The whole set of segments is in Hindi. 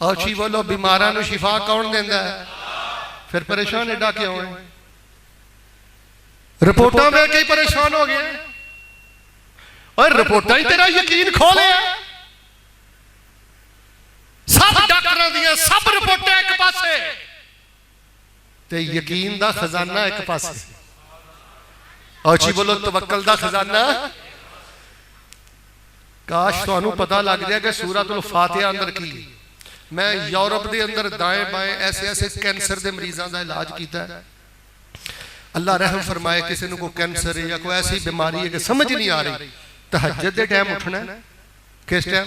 औची बोलो बीमारां नूं शिफा कौन देंदा है? फिर परेशान एडा क्यों है? रिपोर्टां में कई परेशान हो गए और रिपोर्टां ही तेरा यकीन खो लिया। सब डॉक्टरां दियां सब रिपोर्टां एक पासे ते यकीन दा खजाना एक पासे। औची बोलो तवक्कल दा खजाना। काश तुहानू पता लग जाए कि सूरतुल फातिहा अंदर की। मैं यूरोप के अंदर दाएं बाएं ऐसे ऐसे कैंसर के मरीजों का इलाज किया। अल्लाह रहम फरमाए किसी को कोई कैंसर है या कोई ऐसी बीमारी है कि समझ नहीं आ रही। तहज्जुद के टाइम उठना किस टाइम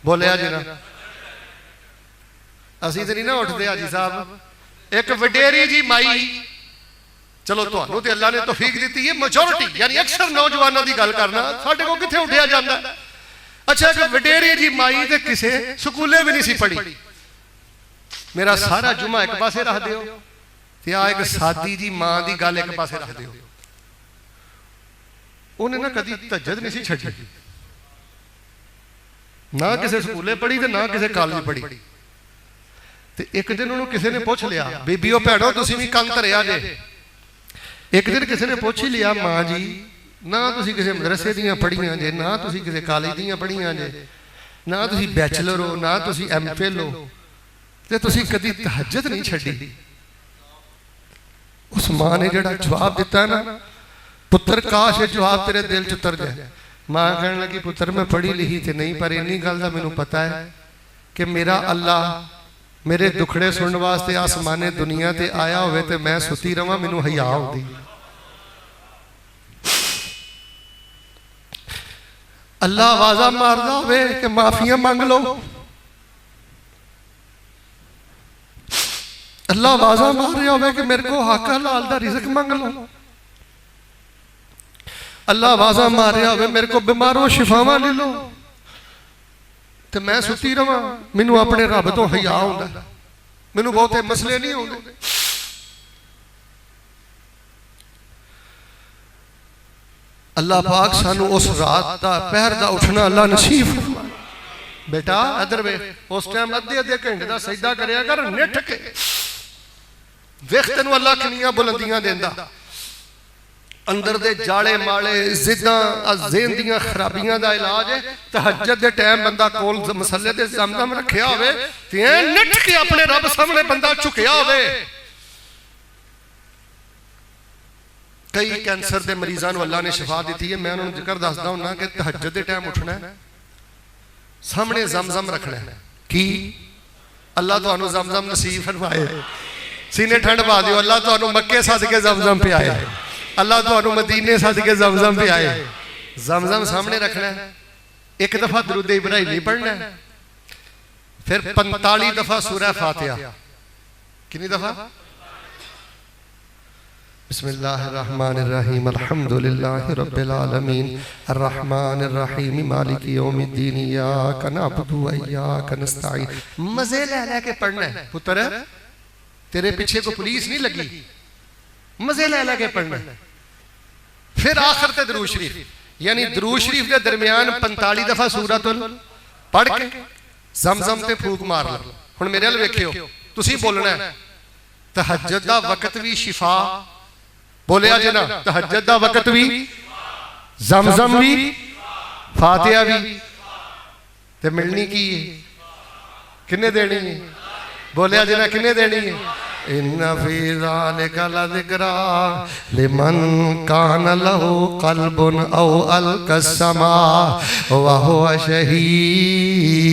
बोलिया जी ना, असी तो नहीं ना उठते हाजी साहब। एक वडेरी जी माई, चलो तुहानू ते अल्लाह ने तौफीक दी है, मेजोरिटी यानी अक्सर नौजवानों की गल करना, साडे को कित्थे उठिया जाता। अच्छा एक वडेरी जी माई ते किसे स्कूले भी नहीं सी पढ़ी। मेरा सारा जुमा एक पासे रख दियो ते आ एक सादी जी मां की गल एक पासे रख दियो। उन्हें ना कदी तहज्जुद नहीं सी छड्डी, ना किसे स्कूले पढ़ी ते ना किसे कॉलेज पढ़ी। ते एक दिन उन्होंने किसी ने पूछ लिया, बीबीओ भैणो तुसीं भी कंन धरिया जे। एक दिन किसी ने पूछ ही लिया, मां जी ना तुसीं किसी मदरसे दियां पढ़ियां जे, ना तुसीं किसी कॉलेज दियां पढ़ियां जे, ना तुसीं बैचलर हो, ना तुसीं MPhil हो, ते तुसीं कदी तहज्जुद नहीं छड्डी। उस मां ने जिहड़ा जवाब दिता है ना, पुत्र काश ये जवाब तेरे दिल च उतर जाए। मां कहने लगी, पुत्र मैं पढ़ी लिखी तो नहीं, पर इन्नी गल दा मैनूं पता है कि मेरा अल्लाह मेरे दुखड़े सुनने वास्ते आसमाने दुनिया ते आया होवे ते मैं सुती रवां, मैनूं हया आउंदी। अल्लाह आवाजा मारदा होवे कि माफिया मंग लो, अल्लाह आवाजा मार रहा होवे कि मेरे को हक हलाल दा रिज़्क मंग लो, अल्लाह आवाजा मार रहा होवे मेरे को बीमारों शिफावां ले लो, तो मैं सुती रवां, मैनू अपने रब तो हया आउंदा, मैनू बहुते मसले नहीं आउंदे। अल्लाह पाक सानू उस रात दा पहर दा उठना अल्लाह नसीब फरमाए। बेटा इधर वे, उस टाइम अद्धे अद्धे घंटे दा सजदा करया कर निठ के, वेख तैनू अल्लाह कितनियां बुलंदियां देंदा। अंदर दे जाले माले जिद्दां ज़हन दियां खराबियां दा इलाज है तहज्जुद दे टाइम बंदा कोल मसले दे ज़मज़म रखिया होवे ते निठ के अपने रब सामने बंदा झुकिया होवे। कई कैंसर के मरीजों को अल्लाह ने शिफा दी है। मैं उन्होंने जिक्र दसदा हूं कि तहज्जुद के टाइम उठना है, सामने ज़मज़म रखना है। कि अल्लाह तुहानू ज़मज़म नसीब फरमाए, सीने ठंड पा दियो। अल्लाह तुहानू मक्के सदके ज़मज़म पे आए, अल्लाह तुहानू मदीने सदके ज़मज़म पे आए। ज़मज़म सामने रखना है, एक दफा दुरूद इब्राहिमी पढ़ना है, फिर 45 दफा सूरह फातिहा। कितनी दफा? बिस्मिल्लाहिर्रहमानिर्रहीम अल्हम्दुलिल्लाहि रब्बिल आलमीन अर्रहमानिर्रहीम मालिकि यौमिद्दीन इय्याका नअबुदु व इय्याका नस्तईन। मजे ले के पढ़ना है पुत्र, तेरे पीछे को पुलिस नहीं लगी, मजे ले के पढ़ना है। फिर आखिर ते दरूद शरीफ, यानी दरूद शरीफ के दरमियान 45 दफा सूरतुल पढ़ के ज़मज़म ते फूक मार लो। हुण मेरे अल वेखियो, तुसीं बोलना है तहज्जुद दा वक्त भी शिफा, बोलिया जी ना, तहज्जुद दा वक्त भी, ज़मज़म भी, फातिहा भी, ते मिलनी की किन्ने देनी है? बोलिया जी ना, किन्ने देनी है? इन्ना फी ज़ालिका लज़िक्रा लिमन कान लहू क़ल्बुन औ अलक़ा समा व हुवा शहीद।